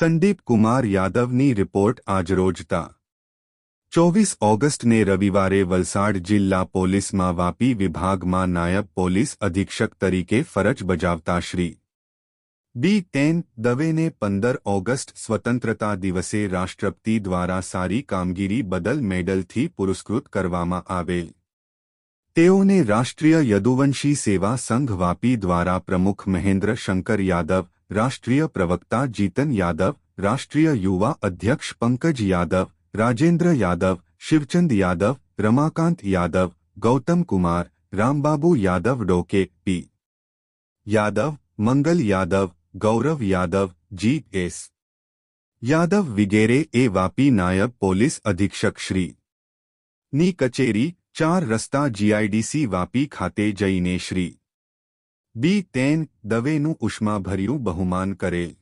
Sandeep Kumar યાદવની report આજરોજતા 24 ઓગસ્ટને રવિવારે વલસાડ જિલ્લા પોલીસમાં વાપી વિભાગમાં નાયબ પોલીસ અધિક્ષક તરીકે ફરજ બજાવતા શ્રી બી. દવેને 15 ઓગસ્ટ સ્વતંત્રતા દિવસે રાષ્ટ્રપતિ દ્વારા સારી કામગીરી બદલ મેડલથી પુરસ્કૃત કરવામાં આવેલ. તેઓને રાષ્ટ્રીય યદુવંશી સેવા સંઘ વાપી દ્વારા પ્રમુખ મહેન્દ્ર શંકર યાદવ, રાષ્ટ્રીય પ્રવક્તા જીતન યાદવ, રાષ્ટ્રીય યુવા અધ્યક્ષ પંકજ યાદવ, રાજેન્દ્ર યાદવ, શિવચંદ યાદવ, રમાકાંત યાદવ, ગૌતમ કુમાર, રામબાબુ યાદવ, ડોકે પી. યાદવ, મંગલ યાદવ, ગૌરવ યાદવ, જી.એસ. યાદવ વગેરે એ વાપી નાયબ પોલીસ અધિક્ષક શ્રી ની કચેરી 4 રસ્તા જીઆઈડીસી વાપી ખાતે જઈને શ્રી બી. દવેનું ઉષ્માભર્યું બહુમાન કરેલ.